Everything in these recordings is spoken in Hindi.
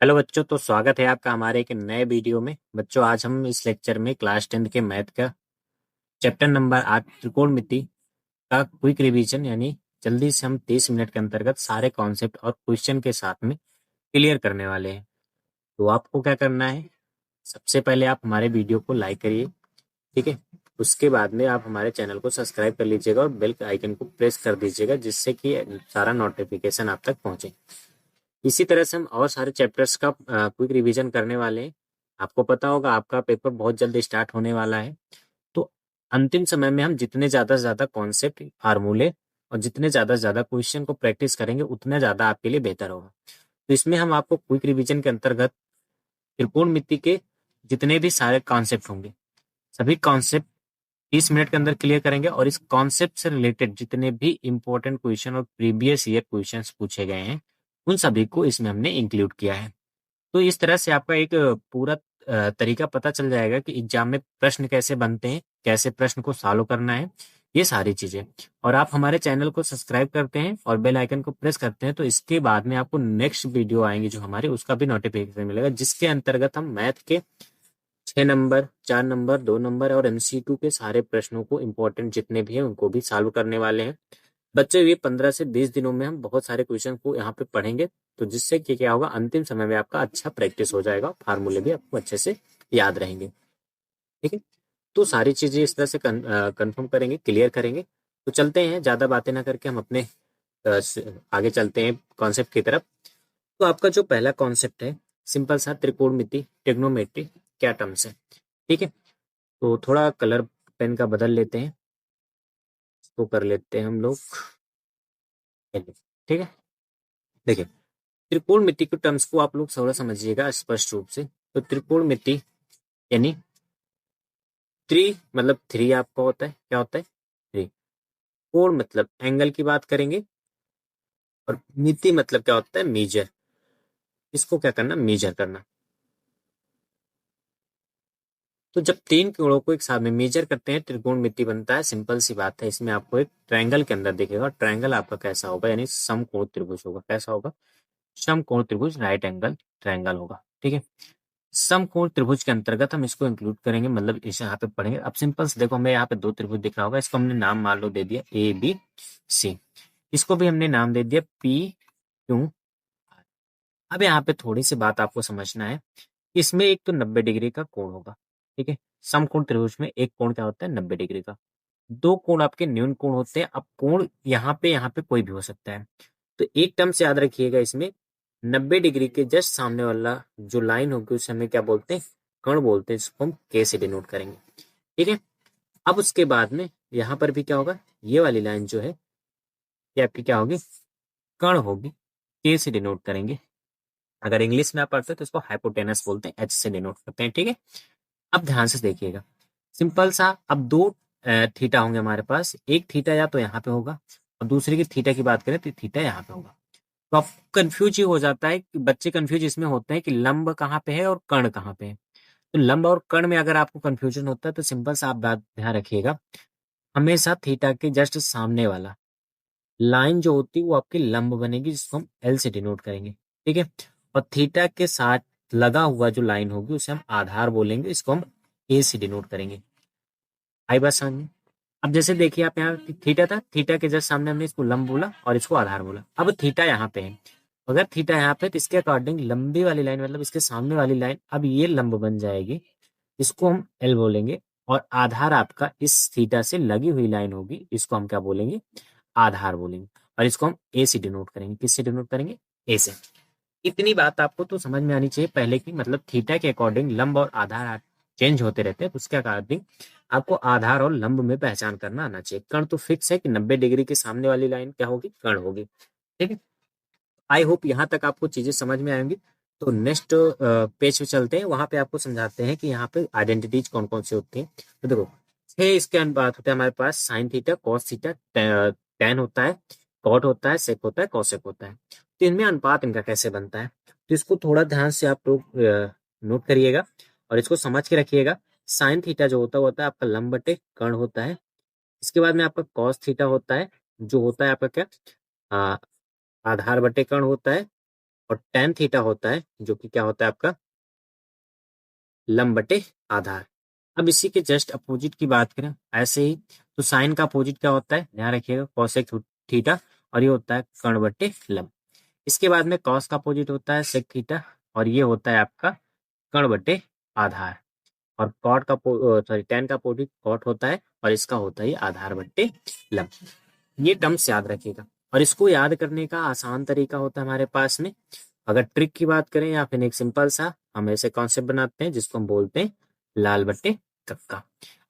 हेलो बच्चों, तो स्वागत है आपका हमारे एक नए वीडियो में। बच्चों, आज हम इस लेक्चर में क्लास 10th के मैथ का चैप्टर नंबर 8 त्रिकोणमिति का क्विक रिवीजन यानी जल्दी से हम 30 मिनट के अंतर्गत सारे कॉन्सेप्ट और क्वेश्चन के साथ में क्लियर करने वाले हैं। तो आपको क्या करना है, सबसे पहले आप हमारे वीडियो को लाइक करिए, ठीक है। उसके बाद में आप हमारे चैनल को सब्सक्राइब कर लीजिएगा और बेल आइकन को प्रेस कर दीजिएगा, जिससे कि सारा नोटिफिकेशन आप तक पहुंचे। इसी तरह से हम और सारे चैप्टर्स का क्विक रिवीजन करने वाले हैं। आपको पता होगा आपका पेपर बहुत जल्द स्टार्ट होने वाला है, तो अंतिम समय में हम जितने ज़्यादा से ज़्यादा कॉन्सेप्ट, फार्मूले और जितने ज़्यादा से ज़्यादा क्वेश्चन को प्रैक्टिस करेंगे उतना ज़्यादा आपके लिए बेहतर होगा। तो इसमें हम आपको क्विक रिवीजन के अंतर्गत त्रिकोणमिति के जितने भी सारे कॉन्सेप्ट होंगे, सभी कॉन्सेप्ट 30 मिनट के अंदर क्लियर करेंगे और इस कॉन्सेप्ट से रिलेटेड जितने भी इंपॉर्टेंट क्वेश्चन और प्रीवियस ईयर क्वेश्चंस पूछे गए हैं उन सभी को इसमें हमने इंक्लूड किया है। तो इस तरह से आपका एक पूरा तरीका पता चल जाएगा कि एग्जाम में प्रश्न कैसे बनते हैं, कैसे प्रश्न को सॉल्व करना है, ये सारी चीजें। और आप हमारे चैनल को सब्सक्राइब करते हैं और बेल आइकन को प्रेस करते हैं, तो इसके बाद में आपको नेक्स्ट वीडियो आएंगे जो हमारे, उसका भी नोटिफिकेशन मिलेगा, जिसके अंतर्गत हम मैथ के 6 नंबर, 4 नंबर, 2 नंबर और MCQ के सारे प्रश्नों को, इंपॉर्टेंट जितने भी हैं उनको भी सॉल्व करने वाले हैं। बच्चों, ये 15 से 20 दिनों में हम बहुत सारे क्वेश्चन को यहाँ पे पढ़ेंगे, तो जिससे कि क्या होगा, अंतिम समय में आपका अच्छा प्रैक्टिस हो जाएगा, फार्मूले भी आपको अच्छे से याद रहेंगे, ठीक है। तो सारी चीजें इस तरह से कंफर्म करेंगे, क्लियर करेंगे। तो चलते हैं, ज्यादा बातें ना करके हम अपने आगे चलते हैं कॉन्सेप्ट की तरफ। तो आपका जो पहला कॉन्सेप्ट है, सिंपल सा त्रिकोणमिति, ट्रिग्नोमेट्री, क्या टर्म्स है, ठीक है। तो थोड़ा कलर पेन का बदल लेते हैं, इसको कर लेते हैं हम लोग, ठीक है। देखिए, त्रिकोणमिति के टर्म्स को आप लोग थोड़ा समझिएगा स्पष्ट रूप से। तो त्रिकोणमिति यानी मतलब थ्री आपका होता है, क्या होता है, थ्री। कोण मतलब एंगल की बात करेंगे, और मिति मतलब क्या होता है, मेजर। इसको क्या करना, मेजर करना। तो जब तीन कोणों को एक साथ में मेजर करते हैं त्रिकोणमिति बनता है। सिंपल सी बात है, इसमें आपको एक ट्रायंगल के अंदर दिखेगा, ट्रायंगल आपका कैसा होगा, यानी समकोण त्रिभुज होगा। कैसा होगा, समकोण त्रिभुज, राइट एंगल ट्रायंगल होगा, ठीक है। समकोण त्रिभुज के अंतर्गत हम इसको इंक्लूड करेंगे, मतलब इसे यहाँ पे पढ़ेंगे। अब सिंपल से देखो, हमें यहाँ पे दो त्रिभुज दिख रहा होगा, इसको हमने नाम मान लो दे दिया ABC। इसको भी हमने नाम दे दिया PQR। अब यहाँ पे थोड़ी सी बात आपको समझना है, इसमें एक तो 90 डिग्री का कोण होगा, ठीक है। समकोण त्रिभुज में एक कोण क्या होता है, 90 डिग्री का। दो कोण आपके न्यून कोण होते हैं। अब कोण यहाँ पे कोई भी हो सकता है। तो एक टर्म से याद रखिएगा, इसमें 90 डिग्री के जस्ट सामने वाला जो लाइन होगी उसे हमें क्या बोलते हैं, कर्ण बोलते हैं, जिसको हम K से डिनोट करेंगे, ठीक है। अब उसके बाद में यहाँ पर भी क्या होगा, ये वाली लाइन जो है ये आपकी क्या होगी, कर्ण होगी, K से डिनोट करेंगे। अगर इंग्लिश में आप पढ़ते हैं तो इसको हाइपोटेनस बोलते हैं, H से डिनोट करते हैं, ठीक है। अब ध्यान से देखिएगा, सिंपल सा, अब दो थीटा होंगे हमारे पास। एक थीटा या तो यहाँ पे होगा, और दूसरे की थीटा की बात करें तो थीटा यहाँ पे होगा। तो आप कंफ्यूज ही हो जाता है कि बच्चे कंफ्यूज इसमें होते हैं कि लंब कहाँ पे है और कर्ण कहाँ पे है। तो लंब और कर्ण में अगर आपको कंफ्यूजन होता है तो सिंपल सा आप बात ध्यान रखिएगा, हमेशा थीटा के जस्ट सामने वाला लाइन जो होती है वो आपकी लंब बनेगी, जिसको हम L से डिनोट करेंगे, ठीक है। और थीटा के साथ लगा हुआ जो लाइन होगी उसे हम आधार बोलेंगे, इसको हम A से डिनोट करेंगे। आई बात समझ में। अब जैसे देखिए, आप यहाँ थीटा था, थीटा के जस्ट सामने हमने इसको लंब बोला और इसको आधार बोला। अब थीटा यहाँ पे है, अगर थीटा यहाँ पे तो इसके अकॉर्डिंग लंबी वाली लाइन, मतलब इसके सामने वाली लाइन, अब ये लंब बन जाएगी, इसको हम L बोलेंगे। और आधार आपका इस थीटा से लगी हुई लाइन होगी, इसको हम क्या बोलेंगे, आधार बोलेंगे। और इसको हम A से डिनोट करेंगे, किससे डिनोट करेंगे, A से। इतनी बात आपको तो समझ में आनी चाहिए पहले की, मतलब थीटा के अकॉर्डिंग लंब और आधार चेंज होते रहते हैं, तो उसके अकॉर्डिंग आपको आधार और लंब में पहचान करना आना चाहिए। कर्ण तो फिक्स है कि 90 डिग्री के सामने वाली लाइन क्या होगी, कर्ण होगी, ठीक है। आई होप यहाँ तक आपको चीजें समझ में आएंगी। तो नेक्स्ट पेज पे चलते हैं, वहां पे आपको समझाते हैं कि यहाँ पे आइडेंटिटीज कौन कौन सी होती हैं। तो देखो, 6 इसके अनुपात होते हैं हमारे पास, sine theta, cos theta, tan होता है, कॉट होता है, सेक होता है, कॉसेक होता है। तो इनमें अनुपात इनका कैसे बनता है, तो इसको थोड़ा ध्यान से आप लोग नोट करिएगा और इसको समझ के रखिएगा। साइन थीटा जो होता है वो होता है आपका लंब बटे कर्ण होता है। इसके बाद में आपका कॉस थीटा होता है, जो होता है आपका क्या, आ, आधार बटे कर्ण होता है। और tan थीटा होता है जो कि क्या होता है आपका लंब बटे आधार। अब इसी के जस्ट अपोजिट की बात करें ऐसे ही, तो साइन का अपोजिट क्या होता है, ध्यान रखिएगा कोसेक थीटा, और ये होता है कर्ण बटे लंब। इसके बाद में कॉस का अपोजिट होता है सेक थीटा, और ये होता है आपका कर्ण बटे आधार। और कॉट का सॉरी tan का अपोजिट कॉट होता है, और इसका होता है आधार बट्टे लंब। ये टर्म्स याद रखिएगा, और इसको याद करने का आसान तरीका होता है हमारे पास में। अगर ट्रिक की बात करें या फिर एक सिंपल सा हम ऐसे कॉन्सेप्ट बनाते हैं जिसको हम बोलते हैं लाल बट्टे कक्का।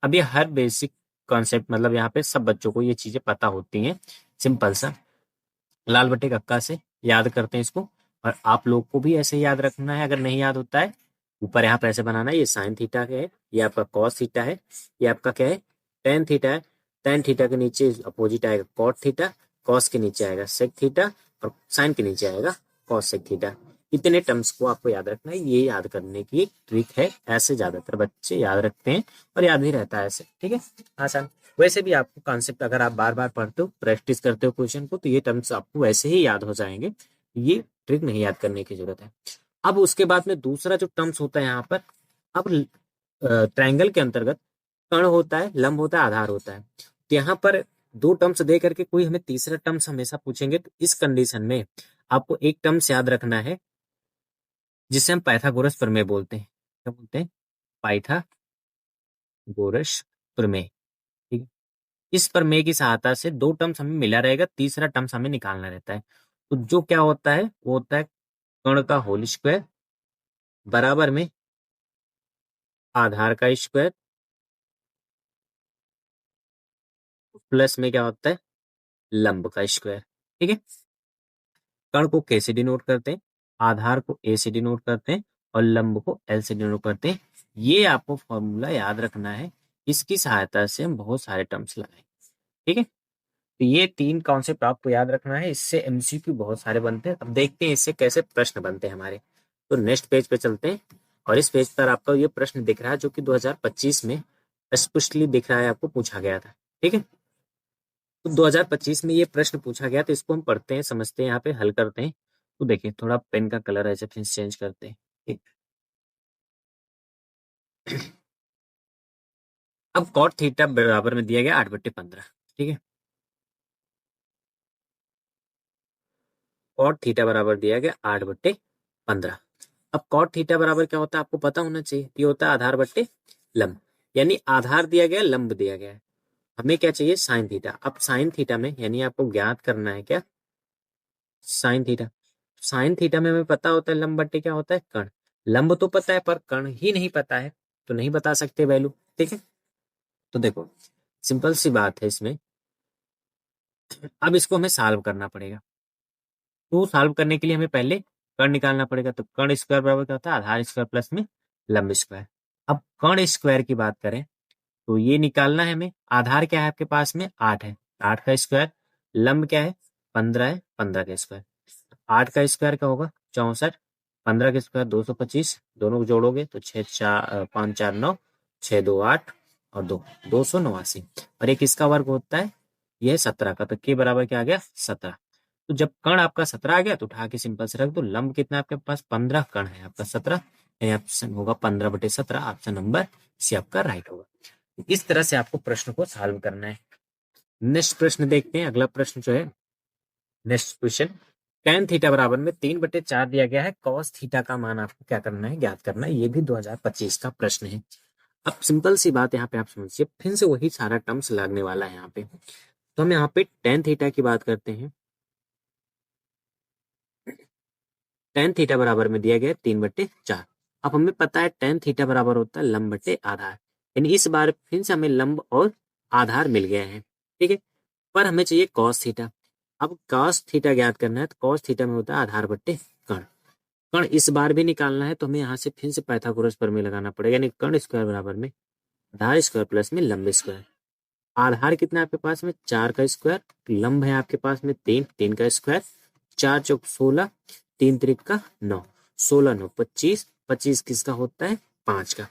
अब ये हर बेसिक कॉन्सेप्ट मतलब यहाँ पे सब बच्चों को ये चीजें पता होती हैं। सिंपल सा लाल बट्टे कक्का से याद करते हैं इसको, और आप लोग को भी ऐसे याद रखना है। अगर नहीं याद होता है, ऊपर यहाँ पे ऐसे बनाना है, ये साइन थीटा है, ये आपका कॉस थीटा है, ये आपका क्या है टेन थीटा है। टेन थीटा के नीचे अपोजिट आएगा कॉट थीटा, कॉस के नीचे आएगा सेक थीटा, और साइन के नीचे आएगा कॉस सेक थीटा। इतने टर्म्स को आपको याद रखना है, ये याद करने की एक ट्रिक है। ऐसे ज्यादातर बच्चे याद रखते हैं और याद भी रहता है ऐसे, ठीक है, आसान। वैसे भी आपको कॉन्सेप्ट अगर आप बार बार पढ़ते हो, प्रैक्टिस करते हो क्वेश्चन को, तो ये टर्म्स आपको वैसे ही याद हो जाएंगे। ये ट्रिक नहीं याद करने की जरूरत है। अब उसके बाद में दूसरा जो टर्म्स होता है यहाँ पर, अब ट्रायंगल के अंतर्गत कर्ण होता है, लंब होता है, आधार होता है। तो यहाँ पर दो टर्म्स दे करके कोई हमें तीसरा टर्म्स हमेशा पूछेंगे, तो इस कंडीशन में आपको एक टर्म्स याद रखना है जिसे हम पाइथागोरस प्रमेय बोलते हैं। क्या बोलते हैं? पाइथागोरस प्रमेय। ठीक है, इस प्रमेय की सहायता से दो टर्म्स हमें मिला रहेगा, तीसरा टर्म्स हमें निकालना रहता है। तो जो क्या होता है वो होता है कर्ण का होल स्क्वायर बराबर में आधार का स्क्वायर प्लस में क्या होता है लंब का स्क्वायर। ठीक है, कर्ण को k से डिनोट करते हैं, आधार को a से डिनोट करते हैं, और लंब को l से डिनोट करते हैं। ये आपको फॉर्मूला याद रखना है, इसकी सहायता से हम बहुत सारे टर्म्स लगाएंगे। ठीक है, तो ये तीन कॉन्सेप्ट आपको याद रखना है, इससे एमसीक्यू बहुत सारे बनते हैं। अब देखते हैं इससे कैसे प्रश्न बनते हैं हमारे। तो नेक्स्ट पेज पे चलते हैं, और इस पेज पर आपका ये प्रश्न दिख रहा है जो कि 2025 में स्पष्टली दिख रहा है, आपको पूछा गया था। ठीक है, तो 2025 में ये प्रश्न पूछा गया, तो इसको हम पढ़ते हैं, समझते हैं, यहाँ पे हल करते हैं। तो देखिए थोड़ा पेन का कलर ऐसे फिर चेंज करते हैं। ठीक, अब कॉट थीटा बराबर में दिया गया 8/15। ठीक है, कॉट थीटा बराबर दिया गया 8/15। अब कॉट थीटा बराबर क्या होता है आपको पता होना चाहिए, ये होता है आधार बट्टे लंब। यानी आधार दिया गया, लंब दिया गया है, हमें क्या चाहिए साइन थीटा। अब साइन थीटा में यानी आपको ज्ञात करना है क्या साइन थीटा। साइन थीटा में हमें पता होता है लंब बट्टे क्या होता है कर्ण। लंब तो पता है पर कर्ण ही नहीं पता है, तो नहीं बता सकते वैल्यू। ठीक है, तो देखो सिंपल सी बात है इसमें। अब इसको हमें सॉल्व करना पड़ेगा, तो सॉल्व करने के लिए हमें पहले कर्ण निकालना पड़ेगा। तो कर्ण स्क्वायर बराबर क्या होता है आधार स्क्वायर प्लस में लंब स्क्वायर। अब कर्ण स्क्वायर की बात करें तो ये निकालना है हमें। आधार क्या है आपके पास में 8 है, 8 का स्क्वायर। लंब क्या है 15 है, 15 का स्क्वायर। 8 का स्क्वायर क्या होगा 64, 15 का स्क्वायर 225, दोनों को जोड़ोगे तो 5 4 9, 6 2 8 और 289। और एक इसका वर्ग होता है यह 17 का, तो के बराबर क्या आ गया 17। तो जब कर्ण आपका 17 आ गया तो उठा के सिंपल से रख दो। लंब कितना है आपके पास 15, कर्ण है आपका 17, यानी ऑप्शन होगा 15/17। ऑप्शन नंबर सी आपका राइट होगा। इस तरह से आपको प्रश्न को सॉल्व करना है। नेक्स्ट प्रश्न देखते हैं, अगला प्रश्न जो है नेक्स्ट क्वेश्चन, tan थीटा बराबर में 3/4 दिया गया है, cos थीटा का मान आपको क्या करना है ज्ञात करना है। ये भी 2025 का प्रश्न है। अब सिंपल सी बात यहाँ पे आप समझिए, फिर से वही सारा टर्म्स लगने वाला है यहाँ पे। तो हम यहाँ पे tan थीटा की बात करते हैं। tan थीटा बराबर में दिया गया 3/4। अब हमें पता है tan थीटा बराबर होता है लंब बटे आधार, यानी इस बार फिर से हमें लंब और आधार मिल गया है। ठीक है, पर हमें चाहिए cos थीटा। अब cos थीटा ज्ञात करना है, तो cos थीटा में होता है आधार बट्टे कर्ण। कर्ण इस बार भी निकालना है, तो हमें यहाँ से फिर से पाइथागोरस प्रमेय लगाना पड़ेगा, यानी कर्ण स्क्वायर बराबर में आधार स्क्वायर प्लस में लंब स्क्वायर। आधार कितना है आपके पास में 4 का स्क्वायर, लंब है आपके पास में 3, 3 का स्क्वायर, 4 चौक 16, 3 त्रिक का 9, 16 9 25, 25 किसका होता है 5 का।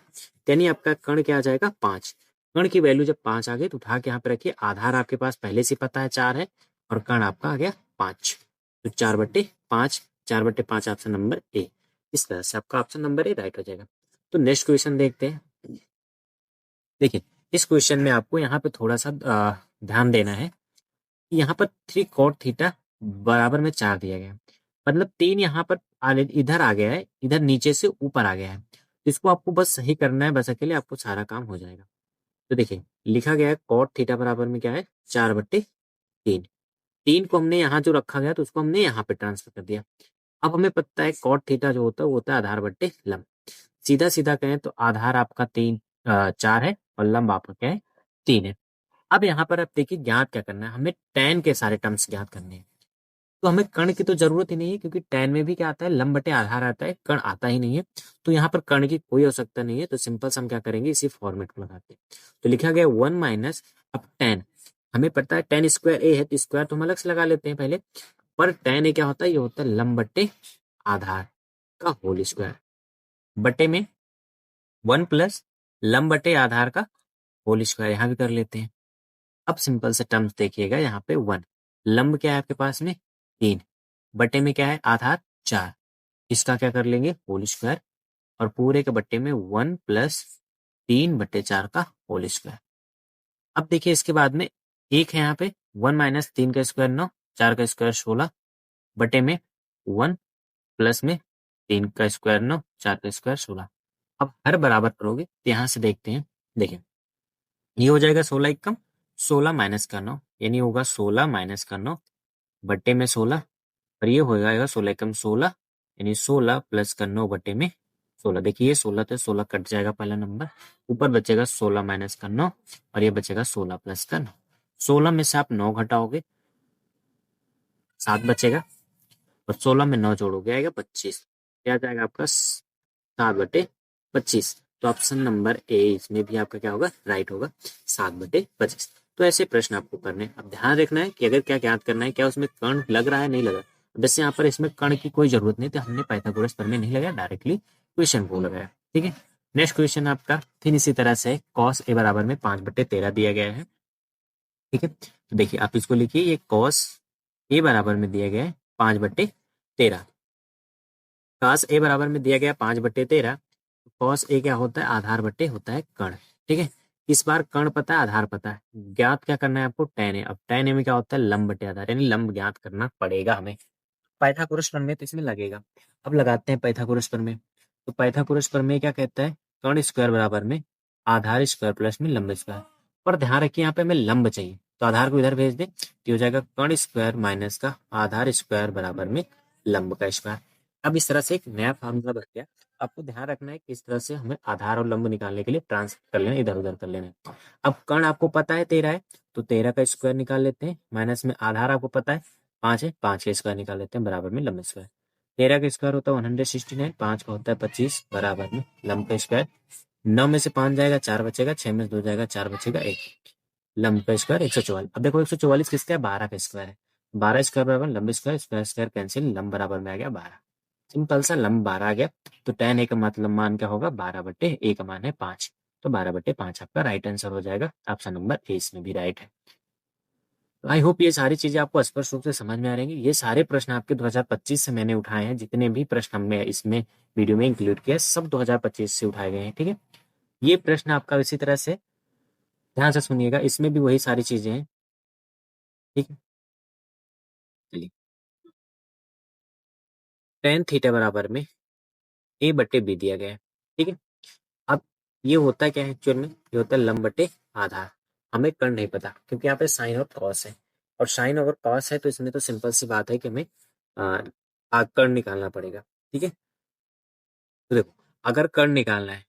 यानी आपका कर्ण क्या आ जाएगा 5। कर्ण की वैल्यू जब 5 आ गई तो उठा के यहाँ पे रखिए। आधार आपके पास पहले से पता है 4 है, और कर्ण आपका आ गया 5, तो 4/5 4/5 ऑप्शन नंबर ए। इस तरह से आपका ऑप्शन नंबर ए राइट हो जाएगा। तो नेक्स्ट क्वेश्चन देखते हैं। देखिए इस क्वेश्चन में आपको यहाँ पे थोड़ा सा ध्यान देना है कि यहाँ पर 3 cot थीटा बराबर में 4 दिया गया है। मतलब 3 यहाँ पर इधर आ गया है, इधर नीचे से ऊपर आ गया है। तो इसको आपको बस सही करना है, बस अकेले आपको सारा काम हो जाएगा। तो देखिए लिखा गया है cot थीटा बराबर में क्या है 4/3। 3 को हमने यहाँ जो रखा गया तो उसको हमने यहाँ पे ट्रांसफर कर दिया। अब हमें पता है cot थीटा जो होता है वो होता है आधार बट्टे लंब। सीधा सीधा कहें तो आधार आपका 4 है और लंब आपका क्या है 3 है। अब यहाँ पर आप देखिए ज्ञात क्या करना है, हमें tan के सारे टर्म्स ज्ञात करने हैं। तो हमें कर्ण की तो जरूरत ही नहीं है क्योंकि tan में भी क्या आता है लंब बटे आधार आता है, कर्ण आता ही नहीं है। तो यहाँ पर कर्ण की कोई आवश्यकता नहीं है। तो सिंपल से हम क्या करेंगे इसी फॉर्मेट को लगाते हैं। तो लिखा गया 1 माइनस अब tan। हमें पता है tan स्क्वायर ए है तो स्क्वायर तो हम अलग से लगा लेते हैं पहले। पर tan ए क्या होता है, ये होता है लंब बटे आधार का होल स्क्वायर बटे में 1 प्लस लंब बटे आधार का होल स्क्वायर यहाँ भी कर लेते हैं। अब सिंपल से टर्म्स देखिएगा, यहाँ पे 1 लंब क्या है आपके पास में 3 बटे में क्या है आधार 4, इसका क्या कर लेंगे होल स्क्वायर और पूरे के बट्टे में 1 प्लस 3/4 का होल स्क्वायर। अब देखिए इसके बाद में एक है यहाँ पे 1 माइनस 3 का स्क्वायर 9, 4 का स्क्वायर 16 बटे में 1 प्लस में 3 का स्क्वायर 9, 4 का स्क्वायर 16। अब हर बराबर करोगे तो यहाँ से देखते हैं। देखिए ये हो जाएगा 16 एकम 16 माइनस का 9, यानी होगा 16 माइनस का 9 बट्टे में 16 और ये हो जाएगा 16 एकम 16 यानी 16 प्लस का 9 बट्टे में 16। देखिए 16 तो 16 कट जाएगा पहला नंबर, ऊपर बचेगा 16 माइनस का 9 और ये बचेगा 16 प्लस का 9। 16 में से आप 9 घटाओगे 7 बचेगा और 16 में 9 जोड़ोगे आएगा 25। क्या आ जाएगा आपका 7/25। तो ऑप्शन नंबर ए इसमें भी आपका क्या होगा राइट होगा 7/25। तो ऐसे प्रश्न आपको करने हैं। अब ध्यान रखना है कि अगर क्या ज्ञात करना है, क्या उसमें कर्ण लग रहा है नहीं लग रहा। जैसे यहाँ पर इसमें कर्ण की कोई जरूरत नहीं, तो हमने पाइथागोरस प्रमेय नहीं लगाया, डायरेक्टली क्वेश्चन को लगाया। ठीक है नेक्स्ट क्वेश्चन आपका फिर इसी तरह से cos a बराबर में 5/13 दिया गया है। ठीक है तो देखिए आप इसको लिखिए, ये cos a बराबर में दिया गया है 5/13। cos a बराबर में दिया गया 5/13। cos a क्या होता है आधार बट्टे होता है कर्ण। ठीक है इस बार कर्ण पता है आधार पता है, ज्ञात क्या करना है आपको tan a। अब tan a में क्या होता है लंब बटे आधार, यानी लंब ज्ञात करना पड़ेगा हमें। पाइथागोरस प्रमेय तो इसमें लगेगा। अब लगाते हैं पाइथागोरस प्रमेय। तो पाइथागोरस प्रमेय क्या कहता है, कर्ण स्क्वायर बराबर में आधार स्क्वायर प्लस में लंब स्क्वायर। पर ध्यान रखिए यहाँ पे हमें लंब चाहिए, तो आधार को इधर भेज दे तो हो जाएगा कर्ण स्क्वायर माइनस का आधार स्क्वायर बराबर में लंब का स्क्वायर। अब इस तरह से एक नया फार्मूला बन गया। आपको ध्यान रखना है किस तरह से हमें आधार और लंब निकालने के लिए ट्रांसफर कर लेना, इधर उधर कर लेना है। अब कर्ण आपको पता है 13 है, तो 13 का स्क्वायर निकाल लेते हैं, माइनस में आधार आपको पता है 5 है, 5 का स्क्वायर निकाल लेते हैं बराबर में लंब स्क्वायर। 13 का स्क्वायर होता है 169, 5 का होता है 25 बराबर में लंब का स्क्वायर। 9 में से 5 जाएगा 4 बचेगा, 6 में से 2 जाएगा 4 बचेगा 1, लंब का स्क्वायर 144। अब देखो 144 किसका है 12 का स्क्वायर है, 12 स्क्वायर बराबर लंब स्क्वायर, स्क्वायर स्क्वायर कैंसिल, लंब बराबर में आ गया 12। सिंपल सा लंब 12 आ गया। तो tan a का मतलब मान क्या होगा 12/a का मान है 5, तो 12/5 आपका राइट आंसर हो जाएगा। ऑप्शन नंबर ए इसमें भी राइट है। आई होप ये सारी चीजें आपको स्पष्ट रूप से समझ में आ रही हैं। ये सारे प्रश्न आपके 2025 से मैंने उठाए हैं, जितने भी प्रश्न हमने इसमें वीडियो में इंक्लूड किया सब 2025 से उठाए गए हैं। ठीक है ये प्रश्न आपका इसी तरह से ध्यान से सुनिएगा, इसमें भी वही सारी चीजें हैं। ठीक है चलिए tan थीटा बराबर में a/b दिया गया है। ठीक है अब ये होता क्या है एक्चुअल में, ये होता है लंब बटे आधार। हमें कर्ण नहीं पता क्योंकि यहाँ पे साइन और कॉस है, और साइन और कॉस है तो इसमें तो सिंपल सी बात है कि हमें कर्ण निकालना पड़ेगा। ठीक है तो देखो अगर कर्ण निकालना है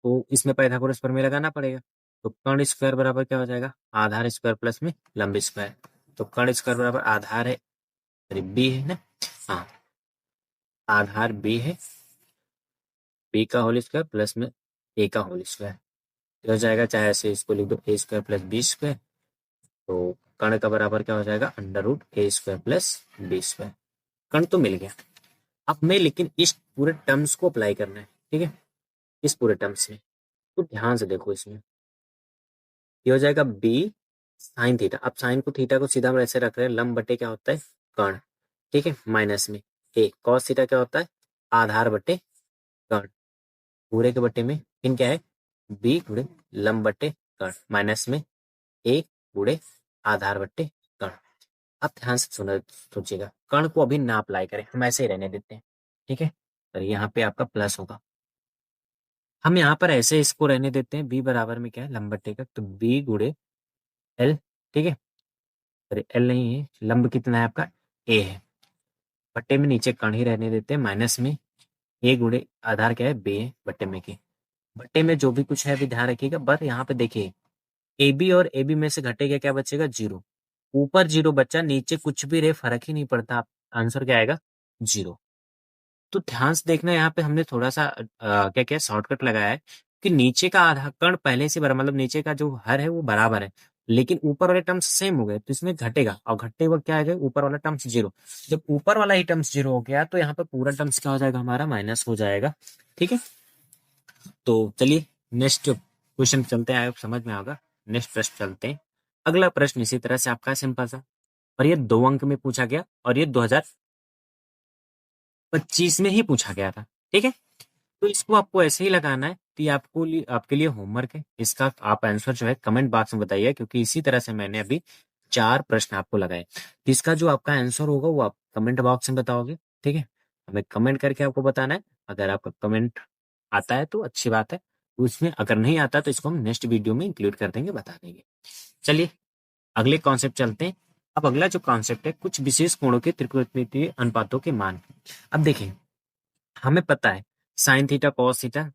तो इसमें पाइथागोरस प्रमेय लगाना पड़ेगा। तो कर्ण स्क्वायर बराबर क्या हो जाएगा आधार स्क्वायर प्लस में लंब स्क्वायर। तो कर्ण स्क्वायर बराबर आधार है, सॉरी बी है ना, हाँ आधार बी है, बी का होल स्क्वायर प्लस में ए का होल स्क्वायर। तो हो जाएगा, चाहे ऐसे इसको लिख दो ए स्क्वायर प्लस बी स्क्वायर। तो कर्ण का बराबर क्या हो जाएगा √a² प्लस बी स्क्वायर। कर्ण तो मिल गया। अब मैं लेकिन इस पूरे टर्म्स को अप्लाई करना है। ठीक है इस पूरे टर्म्स में तो ध्यान से देखो, इसमें ये हो जाएगा बी साइन थीटा। अब साइन को थीटा को सीधा हम ऐसे रख रहे हैं, लंब बटे क्या होता है कर्ण। ठीक है माइनस में ए। कॉस थीटा क्या होता है? आधार बटे कर्ण। पूरे के बटे में इन क्या है? बी गुणे लंब बटे कर्ण माइनस में ए गुणे आधार बटे कर्ण। अब ध्यान से सुना सोचिएगा, कर्ण को अभी ना अप्लाई करें, हम ऐसे ही रहने देते हैं। ठीक है, तो यहाँ पे आपका प्लस होगा। हम यहाँ पर ऐसे इसको रहने देते हैं, बी बराबर में क्या है? लंब बटे का, तो बी गुणे एल। ठीक है, अरे एल नहीं है, लंब कितना है आपका? ए है। बट्टे में नीचे कर्ण ही रहने देते हैं, माइनस में ए गुणे आधार क्या है? बी है बट्टे में की। बट्टे में जो भी कुछ है अभी ध्यान रखिएगा, बस यहाँ पे देखिए ए बी और ए बी में से घटेगा क्या? बचेगा जीरो। ऊपर जीरो बच्चा, नीचे कुछ भी रहे फर्क ही नहीं पड़ता, आंसर क्या आएगा? जीरो। तो ध्यान से देखना, यहाँ पे हमने थोड़ा सा क्या क्या शॉर्टकट लगाया है कि नीचे का आधा कर्ण पहले से बराबर, मतलब नीचे का जो हर है वो बराबर है, लेकिन ऊपर वाले टर्म्स सेम हो गए तो इसमें घटेगा, और घटते वक्त क्या आएगा? ऊपर वाला टर्म्स जीरो। जब ऊपर वाला ही टर्म्स जीरो हो गया तो यहाँ पे पूरा टर्म्स क्या हो जाएगा? हमारा माइनस हो जाएगा। ठीक है, तो चलिए नेक्स्ट क्वेश्चन चलते हैं, आप समझ में आएगा। नेक्स्ट प्रश्न चलते हैं। अगला प्रश्न इसी तरह से आपका सिंपल सा, और ये 2 अंक में पूछा गया, और ये 2025 में ही पूछा गया था। ठीक है, तो इसको आपको ऐसे ही लगाना है, तो ये आपके लिए होमवर्क है। इसका आप आंसर जो है कमेंट बॉक्स में बताइए, क्योंकि इसी तरह से मैंने अभी 4 प्रश्न आपको लगाए। तो इसका जो आपका आंसर होगा वो आप कमेंट बॉक्स में बताओगे। ठीक है, हमें कमेंट करके आपको बताना है। अगर आपका कमेंट आता है तो अच्छी बात है, उसमें अगर नहीं आता तो इसको हम नेक्स्ट वीडियो में इंक्लूड कर देंगे, बता देंगे। चलिए अगले कॉन्सेप्ट चलते हैं। अब अगला जो कॉन्सेप्ट है, कुछ विशेष कोणों के त्रिकोणमितीय अनुपातों के मान। अब देखिए, हमें पता है साइन थीटा कॉस थीटा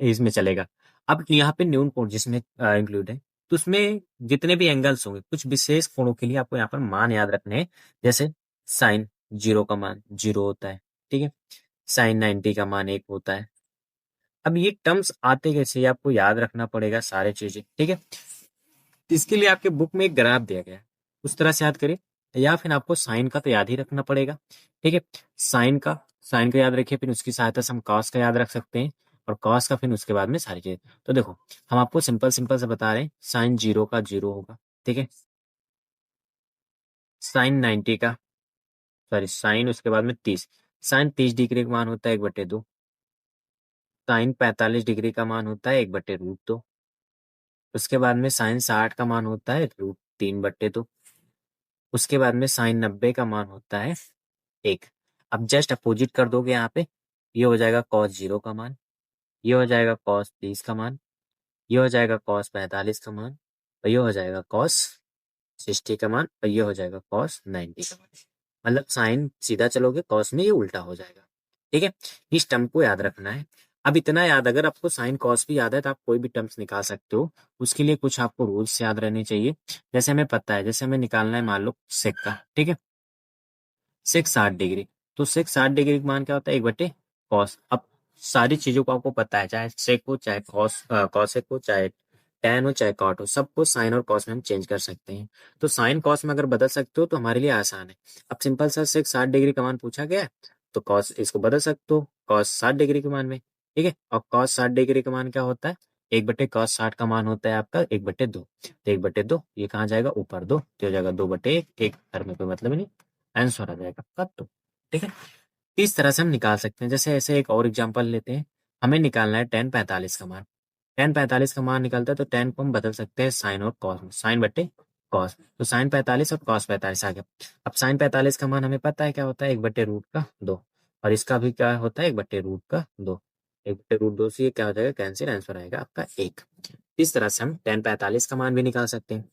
इसमें चलेगा। अब यहाँ पे न्यून कोण जिसमें इंक्लूड है, तो उसमें जितने भी एंगल्स होंगे, कुछ विशेष कोणों के लिए आपको यहाँ पर मान याद रखने हैं। जैसे साइन जीरो का मान जीरो होता है। ठीक है, साइन 90 का मान 1 होता है। अब ये टर्म्स आते कैसे, ये आपको याद रखना पड़ेगा सारे चीजें। ठीक है, इसके लिए आपके बुक में एक ग्राफ दिया गया है, उस तरह से याद करिए, या फिर आपको साइन का तो याद ही रखना पड़ेगा। ठीक है, साइन का याद रखिए, फिर उसकी सहायता से हम कॉस का याद रख सकते हैं, और कॉस का फिर उसके बाद में सारी चीजें। तो देखो, हम आपको सिंपल सिंपल से बता रहे हैं, साइन जीरो का जीरो होगा। ठीक है, साइन 90 का, सॉरी साइन उसके बाद में 30, साइन 30 डिग्री का मान होता है 1/2, साइन 45 डिग्री का मान होता है 1/√2, उसके बाद में साइन 60 का मान होता है √3/2, उसके बाद में साइन 90 का मान होता है 1। अब जस्ट अपोजिट कर दोगे यहाँ पे, ये हो जाएगा कॉस जीरो का मान, ये हो जाएगा कॉस 30 का मान, ये हो जाएगा कॉस 45 का मान, और ये हो जाएगा कॉस 60 का मान, और ये हो जाएगा कॉस 90 का मान। मतलब साइन सीधा चलोगे, कॉस में ये उल्टा हो जाएगा। ठीक है, इस टर्म को याद रखना है। अब इतना याद, अगर आपको साइन कॉस भी याद है तो आप कोई भी टर्म्स निकाल सकते हो। उसके लिए कुछ आपको रूल्स याद रहने चाहिए। जैसे हमें पता है, जैसे हमें निकालना है मान लो सेक का। ठीक है, सेक 60 डिग्री, तो सेक 60 डिग्री का मान क्या होता है? 1/कॉस। अब सारी चीजों को आपको पता है, चाहे सेक हो, चाहे कॉसेक हो, चाहे टैन हो, चाहे कॉट हो, सबको साइन और कॉस में हम चेंज कर सकते हैं। तो साइन कॉस में अगर बदल सकते हो तो हमारे लिए आसान है। अब सिंपल सा सेक 60 डिग्री का मान पूछा गया है, तो कॉस इसको बदल सकते हो कॉस 60 डिग्री के मान में। ठीक है, और कॉस 60 डिग्री का मान क्या होता है? 1/cos 60 का मान होता है आपका 1/2। तो 1/2 ये कहाँ जाएगा? ऊपर दो, तो हो जाएगा 2/1, एक घर में कोई मतलब नहीं, आंसर आ जाएगा आपका 2। ठीक है, इस तरह से हम निकाल सकते हैं। जैसे ऐसे एक और एग्जांपल लेते हैं, हमें निकालना है tan 45 का मान। tan 45 का मान निकलता है तो tan को हम बदल सकते हैं साइन और कॉस में, साइन बटे कॉस, तो साइन 45 और कॉस 45 आ गया। अब साइन 45 का मान हमें पता है क्या होता है? 1/√2, और इसका भी क्या होता है? 1/√2। 1/√2 से ये क्या हो जाएगा? कैंसिल, आंसर आएगा आपका 1। इस तरह से हम tan 45 का मान भी निकाल सकते हैं।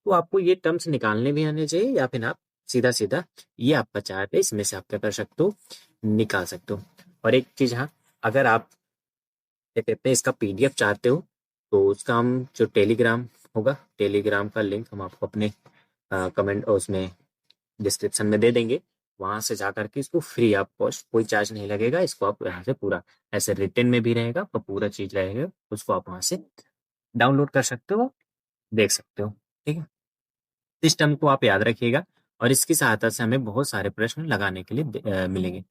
तो आपको ये टर्म्स निकालने भी आने चाहिए, या फिर आप सीधा सीधा ये आपका चार्ट है, इसमें से आप क्या कर सकते हो? निकाल सकते हो। और एक चीज, हाँ, अगर आप क्या कहते हैं इसका पीडीएफ चाहते हो, तो उसका हम जो टेलीग्राम होगा, टेलीग्राम का लिंक हम आपको अपने कमेंट उसमें डिस्क्रिप्शन में दे देंगे। वहां से जा करके इसको फ्री ऑफ कॉस्ट, कोई चार्ज नहीं लगेगा, इसको आप यहाँ से पूरा ऐसे रिटर्न में भी रहेगा, आपका पूरा चीज रहेगा, उसको आप वहां से डाउनलोड कर सकते हो, देख सकते हो। ठीक है, इस टर्म को आप याद रखिएगा, और इसकी सहायता से हमें बहुत सारे प्रश्न लगाने के लिए मिलेंगे।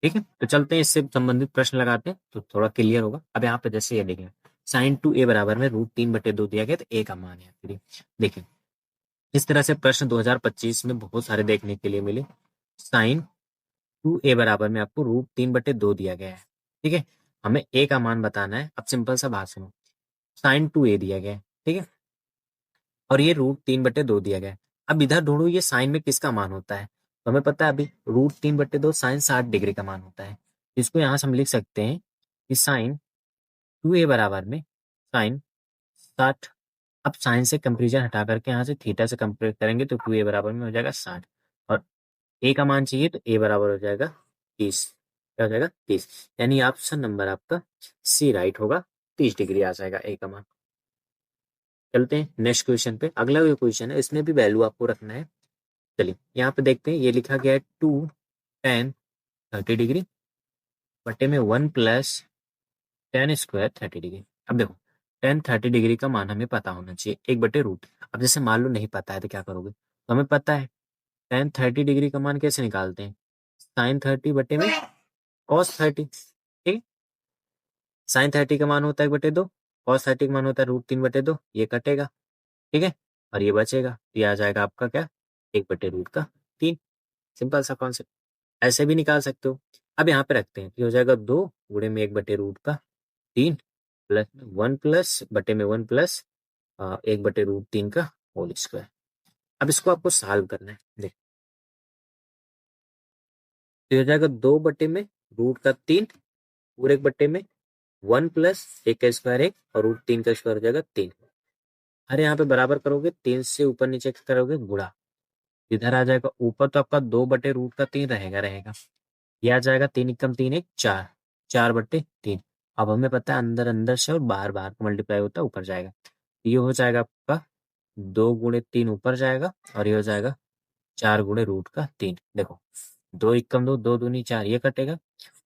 ठीक है, तो चलते हैं इससे संबंधित प्रश्न लगाते हैं, तो थोड़ा क्लियर होगा। अब यहाँ पे जैसे ये देखें, साइन 2a बराबर में √3/2 दिया गया, तो a का मान है। फिर देखिए, इस तरह से प्रश्न 2025 में बहुत सारे देखने के लिए मिले। साइन 2a बराबर में आपको √3/2 दिया गया है। ठीक है, हमें a का मान बताना है। अब सिंपल सा बात सुनो, sin 2a दिया गया है, ठीक है, और ये √3/2 दिया गया है। अब इधर ढूंढो ये साइन में किसका मान होता है। तो हमें पता है अभी √3/2 साइन 60 डिग्री का मान होता है। इसको यहाँ से हम लिख सकते हैं कि sin 2a बराबर में साइन 60। अब साइन से कंपेरिजन हटा करके यहाँ से थीटा से कंपेयर करेंगे तो 2a बराबर में हो जाएगा 60, और a का मान चाहिए तो a बराबर हो जाएगा 30। क्या हो जाएगा 30, यानी ऑप्शन नंबर आपका सी राइट होगा। 30 डिग्री आ जाएगा a का मान। चलते हैं नेक्स्ट क्वेश्चन पे। अगला जो क्वेश्चन है इसमें भी वैल्यू आपको रखना है। चलिए यहाँ पे देखते हैं, ये लिखा गया है 2 tan 30 डिग्री बटे में 1 + tan² 30 डिग्री। अब देखो tan 30 डिग्री का मान हमें पता होना चाहिए 1/√। अब जैसे मान लो नहीं पता है तो क्या करोगे, तो हमें पता है tan 30 डिग्री का मान कैसे निकालते हैं, sin 30 बटे में cos 30। ठीक है, sin 30 का मान होता है 1/2, cos 30 का मान होता है √3/2, ये कटेगा, ठीक है, और ये बचेगा, ये आ जाएगा आपका क्या, 1/√3। सिंपल सा कॉन्सेप्ट, ऐसे भी निकाल सकते हो। अब यहाँ पे रखते हैं, ये हो जाएगा 2 गुणे में 1/√3 प्लस 1 + 1 का होल स्क्वायर। अब इसको आपको सॉल्व करना है। देख, तो हो जाएगा 2/√3 पूरे 1 + 1 का स्क्वायर 1 और √3 का स्क्वायर हो जाएगा 3। अरे यहाँ पे बराबर करोगे, 3 से ऊपर नीचे करोगे गुणा, इधर आ जाएगा ऊपर तो आपका 2/√3 रहेगा। ये आ जाएगा 3 एकम 3 1 4, 4/3। अब हमें पता है अंदर अंदर से और बाहर बाहर का मल्टीप्लाई होता है ऊपर जाएगा, ये हो जाएगा आपका 2 × 3 ऊपर जाएगा और ये हो जाएगा 4 × √3। देखो 2 एकम 2, 2 दूनी 4, ये कटेगा,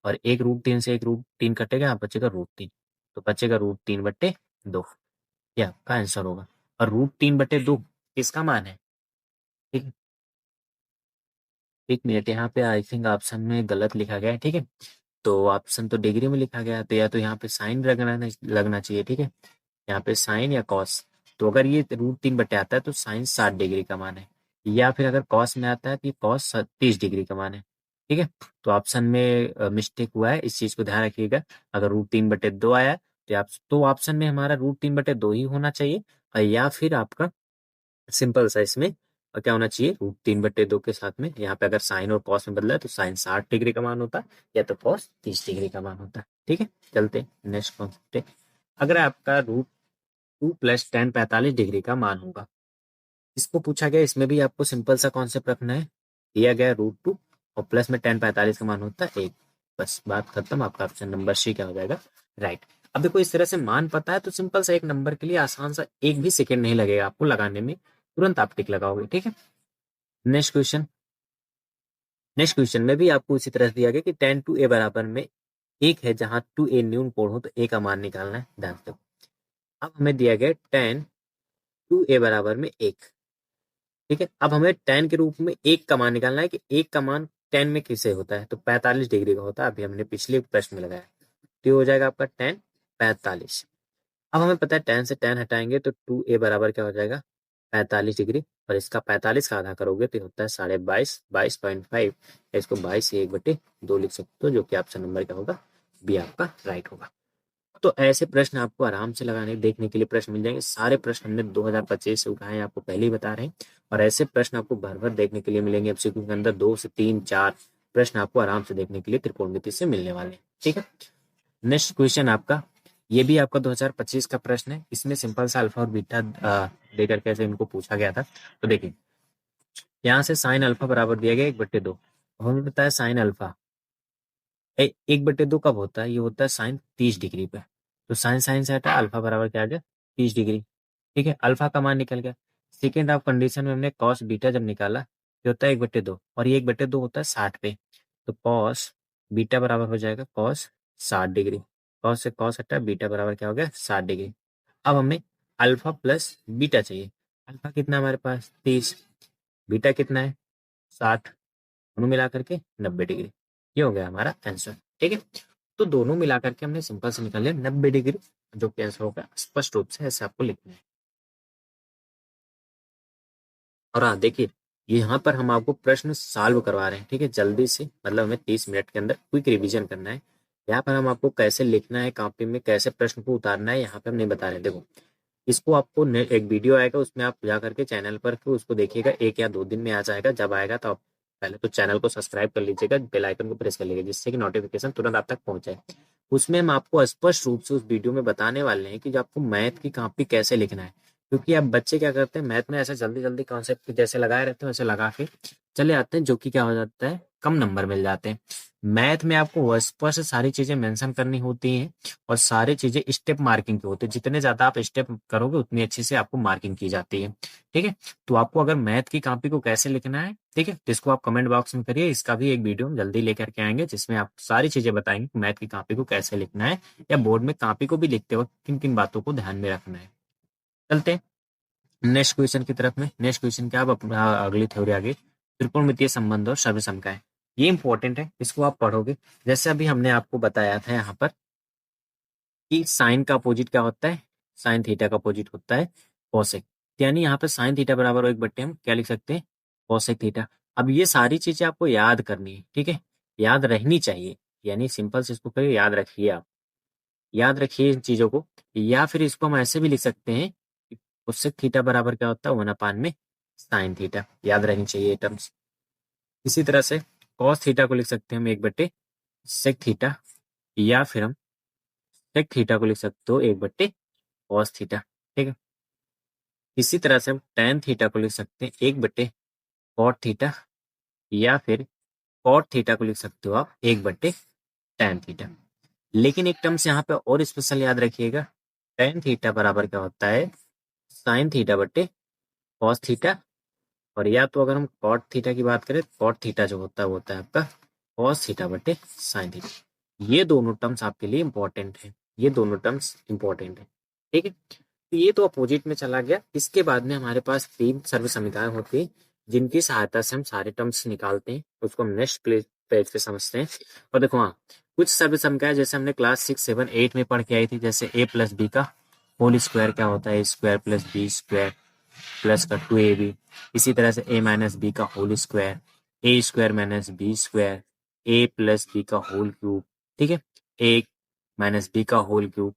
और एक √3 से एक √3 कटेगा, यहाँ बचेगा √3, तो बचेगा √3/2। ये आपका आंसर होगा। और √3/2 किसका मान है, ठीक है। 1 मिनट, यहाँ पे आई थिंक ऑप्शन में गलत लिखा गया है, ठीक है, तो ऑप्शन तो डिग्री में लिखा गया है, तो या तो यहाँ पे साइन लगना चाहिए, ठीक है, यहाँ पे साइन या कॉस। तो अगर ये √3 आता है तो साइन 60 डिग्री का मान है, या फिर अगर कॉस में आता है तो ये कॉस 30 डिग्री का मान है, ठीक है। तो ऑप्शन में मिस्टेक हुआ है, इस चीज को ध्यान रखिएगा। अगर √3/2 आया है तो ऑप्शन में हमारा √3/2 ही होना चाहिए, और या फिर आपका सिंपल सा इसमें क्या होना चाहिए, √3/2 के साथ में यहाँ पे अगर साइन और कॉस में बदला है तो साइन 60 डिग्री का मान होता है, या तो कॉस 30 डिग्री का मान होता है, ठीक है। चलते नेक्स्ट कॉन्सेप्ट है। अगर आपका √2 + tan 45 डिग्री का मान होगा, इसको पूछा गया, इसमें भी आपको सिंपल सा कॉन्सेप्ट रखना है। दिया गया √2 और प्लस में tan 45 का मान होता है 1, बस बात खत्म। आपका ऑप्शन नंबर सी क्या हो जाएगा, राइट। अब देखो इस तरह से मान पता है तो सिंपल सा एक नंबर के लिए आसान सा, एक भी सेकंड नहीं लगेगा आपको लगाने में, तुरंत आप टिक लगाओगे, ठीक है। Next question. नेक्स्ट क्वेश्चन में भी आपको इसी तरह से दिया गया कि tan 2a बराबर में 1 है, जहां 2a न्यून कोण हो तो a का मान निकालना है, ध्यान से। अब हमें दिया गया tan 2a बराबर में 1, ठीक है। अब हमें tan के रूप में 1 का मान निकालना है कि 1 का मान tan में किसे होता है, तो 45 डिग्री का होता है, अभी हमने पिछले प्रश्न में लगाया, तो ये हो जाएगा आपका tan 45। अब हमें पता है tan से tan हटाएंगे तो 2a बराबर क्या हो जाएगा, 45 डिग्री, और इसका 45 का आधा करोगे तो होता है 22.5, 22.5। इसको 22 से 1/2 लिख सकते हो, जो कि ऑप्शन नंबर क्या होगा, बी आपका राइट होगा। तो ऐसे प्रश्न आपको आराम से लगाने देखने के लिए प्रश्न मिल जाएंगे। सारे प्रश्न हमने 2025 से उठाए हैं, आपको पहले ही बता रहे हैं, और ऐसे प्रश्न आपको भर भर देखने के लिए मिलेंगे। एमसीक्यू के अंदर 2 से 3 4 प्रश्न आपको आराम से देखने के लिए त्रिकोणमिति से मिलने वाले हैं, ठीक है। नेक्स्ट क्वेश्चन आपका, ये भी आपका 2025 का प्रश्न है। इसमें सिंपल सा अल्फा और बीटा देकर कैसे इनको पूछा गया था। तो देखिए यहाँ से साइन अल्फा बराबर दिया गया 1/2। हमें पता है साइन अल्फा 1/2 कब होता है, ये होता है साइन 30 डिग्री पे। तो साइन साइन से हटा, अल्फा बराबर क्या आ गया, 30 डिग्री, ठीक है। अल्फा का मान निकल गया। सेकेंड ऑफ कंडीशन में हमने कॉस बीटा जब निकाला, ये होता है 1/2, और ये 1/2 होता है 60 पे, तो कॉस बीटा बराबर हो जाएगा कॉस 60 डिग्री। कॉस से कॉस हटा, बीटा बराबर क्या हो गया, 60 डिग्री। अब हमें अल्फा प्लस बीटा चाहिए। अल्फा कितना है हमारे पास, 30, बीटा कितना है, 60, दोनों मिला करके 90 डिग्री। ये हो गया हमारा आंसर, ठीक है। तो दोनों मिला करके हमने सिंपल से निकाल लिया 90 डिग्री, जो कि आंसर होगा। स्पष्ट रूप से ऐसे आपको लिखना है। और हाँ देखिए, यहाँ पर हम आपको प्रश्न सॉल्व करवा रहे हैं, ठीक है, जल्दी से, मतलब हमें 30 मिनट के अंदर क्विक रिवीजन करना है। यहाँ पर हम आपको कैसे लिखना है, कॉपी में कैसे प्रश्न को उतारना है, यहाँ पे हम नहीं बता रहे। देखो, इसको आपको एक वीडियो आएगा, उसमें आप जा करके चैनल पर फिर उसको देखिएगा, 1 या 2 दिन में आ जाएगा। जब आएगा तो आप पहले तो चैनल को सब्सक्राइब कर लीजिएगा, बेल आइकन को प्रेस कर लीजिएगा, जिससे कि नोटिफिकेशन तुरंत आप तक पहुंच जाए। उसमें हम आपको स्पष्ट रूप से उस वीडियो में बताने वाले हैं कि जो आपको मैथ की कॉपी कैसे लिखना है। क्योंकि अब बच्चे क्या करते हैं, मैथ में ऐसे जल्दी जल्दी कॉन्सेप्ट जैसे लगाए रहते हैं, वैसे लगा के चले आते हैं, जो कि क्या हो जाता है, कम नंबर मिल जाते हैं। मैथ में आपको स्पष्ट सारी चीजें मेंशन करनी होती हैं, और सारी चीजें स्टेप मार्किंग की होती है। जितने ज्यादा आप स्टेप करोगे उतनी अच्छी से आपको मार्किंग की जाती है, ठीक है। तो आपको अगर मैथ की कॉपी को कैसे लिखना है, ठीक है, तो इसको आप कमेंट बॉक्स में करिए। इसका भी एक वीडियो हम जल्दी लेकर के आएंगे, जिसमें आप सारी चीजें बताएंगे कि मैथ की कॉपी को कैसे लिखना है, या बोर्ड में कॉपी को भी लिखते वक्त किन किन बातों को ध्यान में रखना है। चलते हैं नेक्स्ट क्वेश्चन की तरफ में। नेक्स्ट क्वेश्चन क्या, आप अगली थ्योरी आगे, त्रिकोणमितीय संबंध और सर्वसमताएं। ये इंपॉर्टेंट है, इसको आप पढ़ोगे। जैसे अभी हमने आपको बताया था यहाँ पर कि साइन का अपोजिट क्या होता है, साइन थीटा का अपोजिट होता है कोसेक। यानी यहाँ पे साइन थीटा बराबर 1/, हम क्या लिख सकते हैं, कोसेक थीटा। अब ये सारी चीजें आपको याद करनी है, ठीक है, याद रहनी चाहिए। यानी सिंपल से इसको करिए, याद रखिए आप, याद रखिए इन चीजों को। या फिर इसको हम ऐसे भी लिख सकते हैं, कोसेक थीटा बराबर क्या होता है, 1/, में साइन थीटा। याद रहनी चाहिए टर्म्स। इसी तरह से कॉस थीटा को लिख सकते हैं हम 1/, सेक थीटा। या फिर हम सेक थीटा को लिख सकते हो 1/, कॉस थीटा, ठीक है। इसी तरह से हम टैन थीटा को लिख सकते हैं 1/, कॉट थीटा। या फिर कॉट थीटा को लिख सकते हो आप 1/, टैन थीटा। लेकिन एक टर्म्स यहाँ पे और स्पेशल याद रखिएगा, टैन थीटा बराबर क्या होता है, साइन थीटा बटे कॉस थीटा। और या तो अगर हम कॉट थीटा की बात करें, कॉट थीटा जो होता है वो होता है आपका कॉस थीटा बटे साइन थीटा। ये दोनों टर्म्स आपके लिए इंपॉर्टेंट है, ये दोनों टर्म्स इंपॉर्टेंट है, ठीक है। तो ये तो अपोजिट में चला गया। इसके बाद में हमारे पास 3 सर्व समीकरण होती है, जिनकी सहायता से हम सारे टर्म्स निकालते हैं। उसको हम नेक्स्ट पेज पे समझते हैं। और देखो, हाँ, कुछ सर्व समीकरण जैसे हमने क्लास 6, 7, 8 में पढ़ के आई थी, जैसे a प्लस बी का होल स्क्वायर क्या होता है, square plus B square plus का 2ab। इसी तरह से a माइनस बी का whole square, A square minus B square, A plus B का होल क्यूब, ठीक है, ए माइनस बी का whole cube,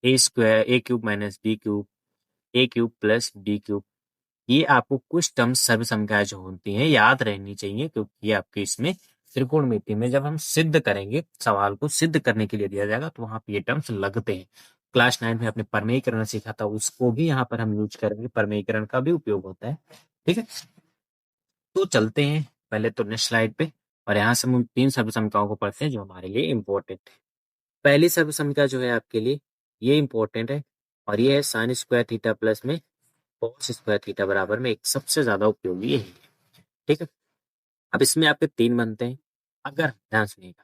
A square A cube minus B cube, A cube plus B cube. ये आपको कुछ टर्म्स सर्व संख्याएं जो होती हैं याद रहनी चाहिए, क्योंकि ये आपके इसमें त्रिकोणमिति में जब हम सिद्ध करेंगे, सवाल को सिद्ध करने के लिए दिया जाएगा, तो वहां पे ये टर्म्स लगते हैं। क्लास 9 में आपने परमेयीकरण सीखा था, उसको भी यहाँ पर हम यूज करेंगे, परमेयीकरण का भी उपयोग होता है, ठीक है। तो चलते हैं पहले तो नेक्स्ट स्लाइड पे, और यहाँ से हम उन 3 सर्व समीकरणों को पढ़ते हैं जो हमारे लिए इम्पोर्टेंट है। पहली सर्व समीकरण जो है आपके लिए ये इम्पोर्टेंट है, और ये है साइन स्क्वायर थीटा प्लस में कॉस स्क्वायर थीटा बराबर में एक सबसे ज्यादा उपयोगी यही है, ठीक है। अब इसमें आपके 3 बनते हैं। अगर ध्यान सुनिएगा,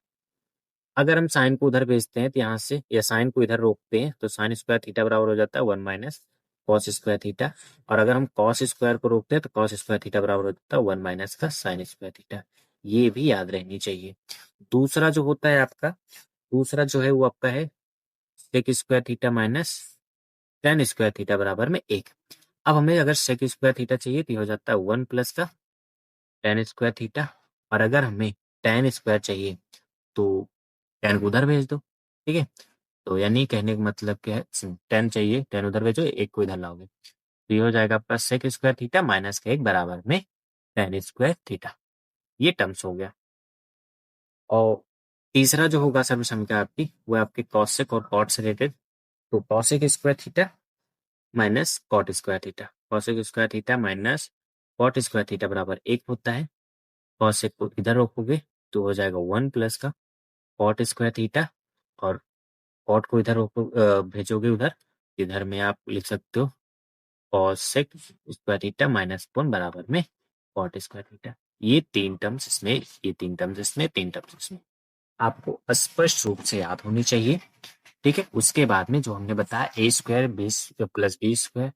अगर हम साइन को उधर भेजते हैं तो यहाँ से, या साइन को इधर रोकते हैं, तो साइन स्क्वायर थीटा बराबर हो जाता है 1 माइनस कॉस स्क्वायर थीटा। और अगर हम कॉस स्क्वायर को रोकते हैं तो कॉस स्क्वायर थीटा बराबर हो जाता है 1 माइनस का साइन स्क्वायर थीटा। ये भी याद रहनी चाहिए। दूसरा जो होता है आपका, दूसरा जो है वो आपका है sec square theta minus tan square theta बराबर में 1। अब हमें अगर सेक स्क्वायर थीटा चाहिए तो ये हो जाता है 1 प्लस का टेन स्क्वायर थीटा। और अगर हमें टेन स्क्वायर चाहिए तो टेन को उधर भेज दो, ठीक है। तो यानी कहने का मतलब क्या है, टेन चाहिए, टेन उधर भेजो, एक को इधर लाओगे, तो ये हो जाएगा आपका सेक स्क्वायर थीटा माइनस का 1 बराबर में टेन स्क्वायर थीटा। ये टर्म्स हो गया। और तीसरा जो होगा सर्व समीकरण आपकी, वो आपके कॉसेक और कॉट से रिलेटेड। तो cosec square theta minus cot square theta, cosec square theta minus cot square theta बराबर 1 होता है। कॉसेक को इधर रोकोगे तो हो जाएगा 1 प्लस का कॉट स्क्वायर थीटा, और कॉट को इधर भेजोगे उधर, इधर में आप लिख सकते हो कॉसेक स्क्वायर थीटा माइनस 1 बराबर में कॉट स्क्वायर थीटा। ये 3 टर्म्स इसमें, ये 3 टर्म्स इसमें, 3 टर्म्स इसमें आपको स्पष्ट रूप से याद होनी चाहिए, ठीक है। उसके बाद में जो हमने बताया a square b plus B square,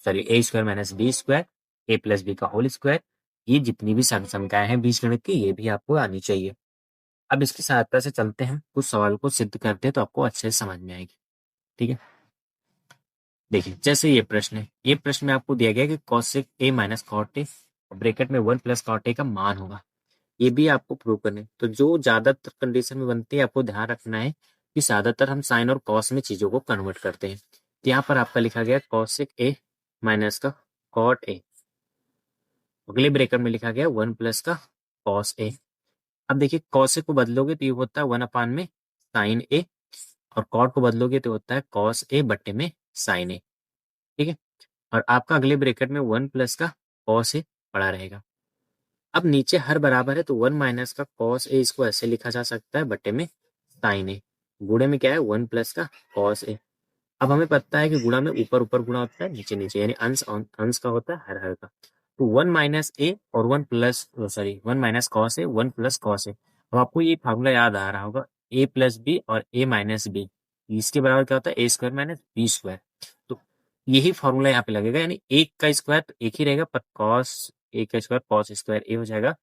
sorry a square minus B square, A plus B का होल स्क्वायर, ये जितनी भी संख्याएं हैं बीजगणित की, ये भी आपको आनी चाहिए। अब इसकी सहायता से चलते हैं, कुछ सवाल को सिद्ध करते हैं तो आपको अच्छे से समझ में आएगी, ठीक है। देखिए, जैसे ये प्रश्न है, ये प्रश्न में आपको दिया गया कि cosec A minus cot A bracket में 1 प्लस कॉट ए का मान होगा। ये भी आपको प्रूव करना है। तो जो ज्यादातर कंडीशन में बनती है आपको ध्यान रखना है कि ज्यादातर हम साइन और कॉस में चीजों को कन्वर्ट करते हैं। तो यहाँ पर आपका लिखा गया कॉसेक ए माइनस का कॉट ए, अगले ब्रैकेट में लिखा गया 1 प्लस का कॉस ए। अब देखिए कॉसेक को बदलोगे तो ये होता है 1 अपान में साइन ए, और कॉट को बदलोगे तो होता है कॉस ए बट्टे में साइन ए। ठीक है, और आपका अगले ब्रैकेट में 1 प्लस का कॉस ए पड़ा रहेगा। अब नीचे हर बराबर है तो 1 माइनस का कॉस ए इसको ऐसे लिखा जा सकता है बट्टे में साइन ए। गुणे में क्या है 1 प्लस का कॉस ए। अब हमें पता है कि गुणा में ऊपर ऊपर गुणा होता है, नीचे नीचे, यानी अंश अंश का होता है हर हर का। तो 1 माइनस ए और 1 plus, sorry 1 minus cos A 1 plus cos A. अब आपको ये फार्मूला याद आ रहा होगा ए प्लस बी और ए माइनस बी, इसके बराबर क्या होता है ए स्क्वायर माइनस बी स्क्वायर। तो यही फॉर्मूला यहाँ पे लगेगा, यानी एक का स्क्वायर तो एक ही रहेगा, पर कॉस ए का स्क्वायर कॉस स्क्वायर ए हो जाएगा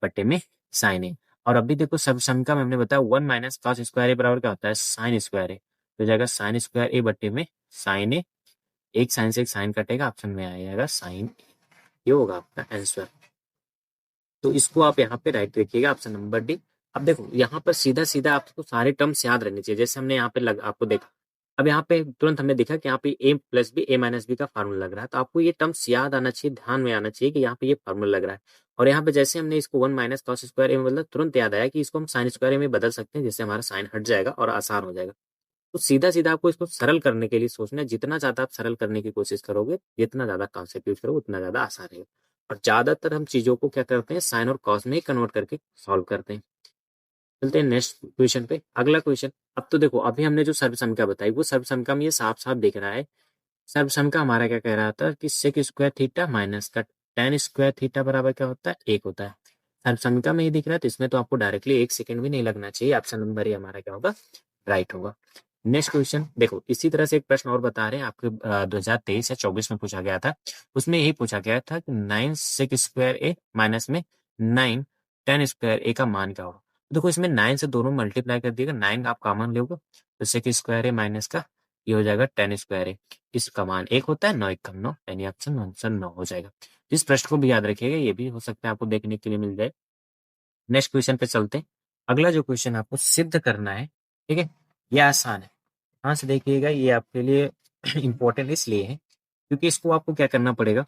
बट्टे में साइन ए। और अभी देखो सब समीकरण में हमने बताया 1 माइनस कॉस स्क्वायर ए बराबर क्या होता है साइन स्क्वायर ए, तो हो जाएगा साइन स्क्वायर ए बट्टे में साइन ए। एक साइन से एक साइन कटेगा, ऑप्शन में आ जाएगा साइन ए। ये होगा आपका आंसर। तो इसको आप यहाँ पे राइट रखिएगा, ऑप्शन नंबर डी। अब देखो यहाँ पर सीधा सीधा आपको सारे टर्म्स याद रहने चाहिए, जैसे हमने यहाँ पे आपको देखा। अब यहाँ पे तुरंत हमने देखा कि यहाँ पे ए प्लस बी ए माइनस बी का फार्मूला लग रहा है, तो आपको ये टर्म्स याद आना चाहिए, ध्यान में आना चाहिए कि यहाँ पे ये फार्मूला लग रहा है। और यहाँ पे जैसे हमने इसको 1 माइनस कॉस स्क्वायर ए में बदला, तुरंत याद आया कि इसको हम साइन स्क्वायर ए में बदल सकते हैं, जिससे हमारा साइन हट जाएगा और आसान हो जाएगा। तो सीधा सीधा आपको इसको सरल करने के लिए सोचना है, जितना ज्यादा आप सरल करने की कोशिश करोगे, जितना ज्यादा कॉन्सेप्ट यूज करोगे, उतना ज्यादा आसान रहेगा। और ज्यादातर हम चीजों को क्या करते हैं साइन और कॉस में कन्वर्ट करके सॉल्व करते हैं। चलते हैं नेक्स्ट क्वेश्चन पे। अगला क्वेश्चन, अब तो देखो अभी हमने जो सर्वसंख्या बताई वो सर्वसंख्या में ये साफ साफ दिख रहा है। सर्वसंख्या हमारा क्या कह रहा था कि सेक स्क्वायर थीटा माइनस का टेन स्क्वायर थीटा बराबर क्या होता है एक होता है। सर्वसंख्या में ये दिख रहा है, तो इसमें तो आपको डायरेक्टली एक सेकंड भी नहीं लगना चाहिए, ऑप्शन नंबर ए हमारा क्या होगा राइट होगा। नेक्स्ट क्वेश्चन देखो, इसी तरह से एक प्रश्न और बता रहे हैं आपके 2023 या 24 में पूछा गया था। उसमें यही पूछा गया था कि 9 सेक स्क्वायर ए माइनस में 9 टेन स्क्वायर ए का मान क्या होगा। देखो इसमें 9 से दोनों मल्टीप्लाई कर दिएगा, 9 आप कॉमन लोगे तो सेक स्क्वायर ए माइनस का ये हो जाएगा टेन स्क्वायर ए। इसका मान एक होता है, 9 एक कम 9, यानी ऑप्शन आंसर 9 हो जाएगा। इस प्रश्न को भी याद रखिएगा, ये भी हो सकता है आपको देखने के लिए मिल जाए। नेक्स्ट क्वेश्चन पे चलते हैं। अगला जो क्वेश्चन आपको सिद्ध करना है, ठीक है, ये आसान है। हाँ से देखिएगा, ये आपके लिए इंपॉर्टेंट इसलिए है क्योंकि इसको आपको क्या करना पड़ेगा,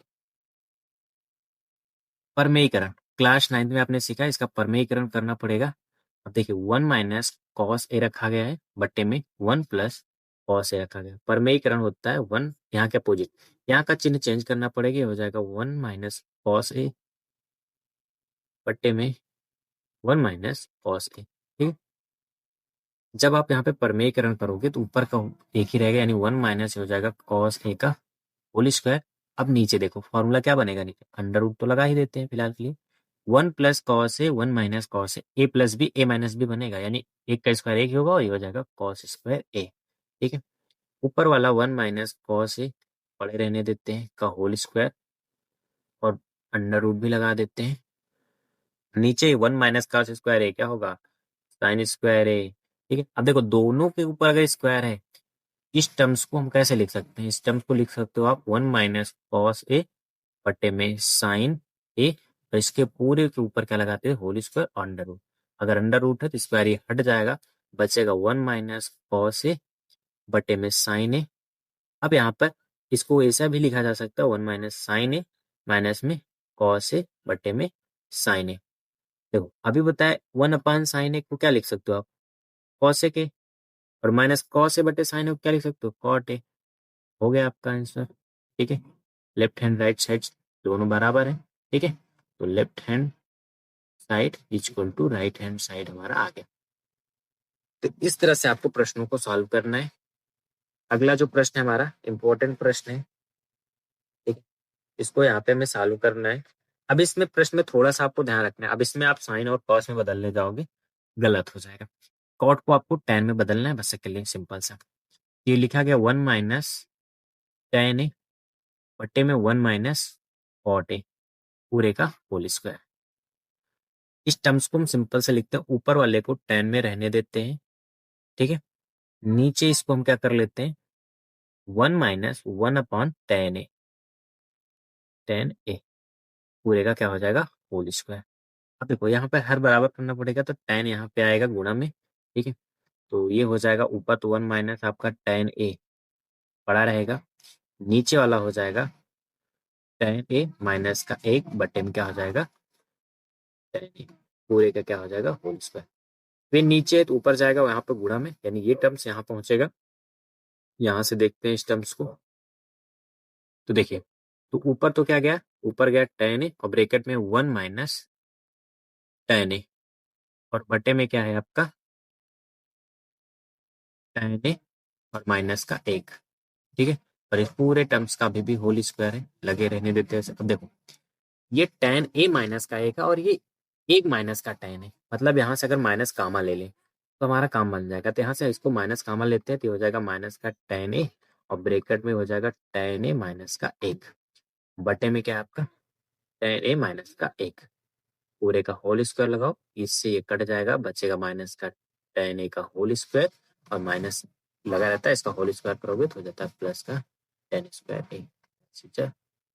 परमेयीकरण। क्लास 9 में आपने सीखा, इसका परमेयीकरण करना पड़ेगा। अब देखिए 1 माइनस कॉस ए रखा गया है बट्टे में 1 प्लस कॉस ए रखा गया। परमेयीकरण होता है 1 यहाँ के अपोजिट, यहाँ का चिन्ह चेंज करना पड़ेगा, ये हो जाएगा 1 माइनस कॉस ए बट्टे में 1 माइनस कॉस ए। ठीक है, जब आप यहाँ पे परमेयीकरण करोगे तो ऊपर का एक ही रहेगा, यानी 1 माइनस हो जाएगा कॉस ए का होल स्क्वायर। अब नीचे देखो फॉर्मूला क्या बनेगा, नीचे अंडर रूट तो लगा ही देते हैं फिलहाल के लिए। 1 plus cos A 1 minus cos A plus B A minus B बनेगा, यानी एक का स्क्वायर एक ही होगा और ये हो जाएगा कॉस स्क्वायर ए। ठीक है, ऊपर वाला 1 माइनस कॉस ए पड़े रहने देते हैं का होल स्क्वायर, और अंडर रूट भी लगा देते हैं। नीचे 1 माइनस कॉस स्क्वायर ए क्या होगा साइन स्क्वायर ए। ठीक है, अब देखो दोनों के ऊपर अगर स्क्वायर है, इस टर्म्स को हम कैसे लिख सकते हैं, इस टर्म्स को लिख सकते हो आप 1 माइनस कॉस ए बट्टे में साइन ए, और इसके पूरे के ऊपर क्या लगाते हैं होल स्क्वायर अंडर रूट। अगर अंडर रूट है तो स्क्वायर ये हट जाएगा, बचेगा 1 माइनस कॉस ए बट्टे में साइन ए। अब यहाँ पर इसको ऐसा भी लिखा जा सकता है 1 माइनस साइन ए माइनस में कॉस ए बट्टे में साइन ए। देखो अभी बताया 1 अपान साइन ए को क्या लिख सकते हो आप कॉस ए के, और माइनस कॉस ए बटे साइन ए को क्या लिख सकते हो कॉट ए। हो गया आपका आंसर। ठीक है, लेफ्ट हैंड राइट साइड दोनों बराबर है। ठीक है, तो left hand side equal to right hand side हमारा आ गया। तो इस तरह से आपको प्रश्नों को सॉल्व करना है। अगला जो प्रश्न है हमारा इंपॉर्टेंट प्रश्न है, ठीक है, इसको यहाँ पे हमें सॉल्व करना है। अब इसमें प्रश्न में थोड़ा सा आपको ध्यान रखना है, अब इसमें आप साइन और कॉस में बदलने जाओगे गलत हो जाएगा। कॉट को आपको टेन में बदलना है, बस इसके लिए सिंपल सा ये लिखा गया 1 माइनस टेन ए बट्टे में 1 माइनस कॉट ए पूरे का होल स्क्वायर। इस टर्म्स को हम सिंपल से लिखते हैं, ऊपर वाले को टेन में रहने देते हैं। ठीक है, नीचे इसको हम क्या कर लेते हैं 1 माइनस 1 अपॉन टेन ए, टेन ए। पूरे का क्या हो जाएगा होल स्क्वायर। अब देखो यहाँ पे हर बराबर करना पड़ेगा तो tan यहाँ पे आएगा गुणा में, ठीक है। तो ये हो जाएगा ऊपर तो 1 माइनस आपका tan a पड़ा रहेगा, नीचे वाला हो जाएगा tan a माइनस का 1 बटे में क्या हो जाएगा tan a, पूरे का क्या हो जाएगा होल स्क्वायर। फिर नीचे तो ऊपर जाएगा वहां पे गुणा में, यानी ये टर्म्स यहाँ पहुंचेगा। यहाँ से देखते हैं इस टर्म्स को, तो देखिए तो ऊपर तो क्या गया, ऊपर गया tan a और ब्रैकेट में 1 माइनस tan a और बटे में क्या है आपका tan a और माइनस का 1, ठीक है। और इस पूरे टर्म्स का अभी भी होल स्क्वायर है, लगे रहने देते हैं। अब देखो ये tan a माइनस का 1 है और ये 1 माइनस का tan है, मतलब यहाँ से अगर माइनस कामा ले लें तो हमारा काम बन जाएगा। तो यहाँ से इसको माइनस कामा लेते हैं तो ये हो जाएगा माइनस का tan a और ब्रैकेट में हो जाएगा tan a माइनस का 1 बटे में क्या है आपका tan a माइनस का 1, पूरे का होल स्क्वायर लगाओ, इससे ये कट जाएगा, बचेगा माइनस का tan a का होल स्क्वायर और माइनस लगा रहता है, इसका होल स्क्वायर करोगे तो हो जाता है प्लस का tan square a।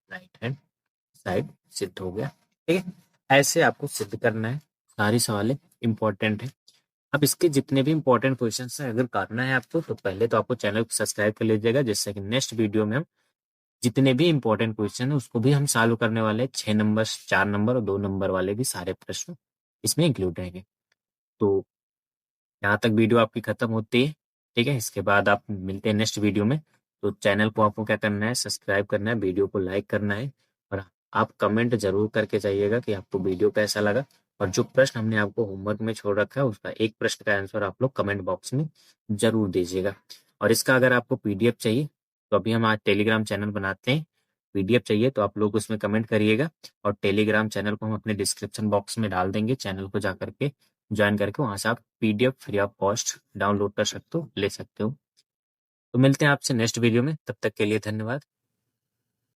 Right hand side सिद्ध हो गया, ठीक है। ऐसे आपको सिद्ध करना है, सारी सवालें इंपॉर्टेंट है। अब इसके जितने भी इंपॉर्टेंट क्वेश्चन हैं अगर करना है आपको तो पहले तो आपको चैनल को सब्सक्राइब कर लीजिएगा, जिससे कि नेक्स्ट वीडियो में हम जितने भी इंपॉर्टेंट क्वेश्चन है उसको भी हम सॉल्व करने वाले हैं। 6 नंबर 4 नंबर और 2 नंबर वाले भी सारे प्रश्न इसमें इंक्लूड रहेंगे। तो यहाँ तक वीडियो आपकी खत्म होती है, ठीक है। इसके बाद आप मिलते हैं नेक्स्ट वीडियो में। तो चैनल को आपको क्या करना है, सब्सक्राइब करना है, वीडियो को लाइक करना है और आप कमेंट जरूर करके जाइएगा कि आपको वीडियो कैसा लगा। और जो प्रश्न हमने आपको होमवर्क में छोड़ रखा है उसका एक प्रश्न का आंसर आप लोग कमेंट बॉक्स में जरूर दीजिएगा। और इसका अगर आपको पीडीएफ चाहिए तो अभी हम आज टेलीग्राम चैनल बनाते हैं, पीडीएफ चाहिए तो आप लोग उसमें कमेंट करिएगा और टेलीग्राम चैनल को हम अपने डिस्क्रिप्शन बॉक्स में डाल देंगे। चैनल को जा करके ज्वाइन करके वहां से आप PDF free of cost download कर सकते हो, ले सकते हो। तो मिलते हैं आपसे नेक्स्ट वीडियो में, तब तक के लिए धन्यवाद।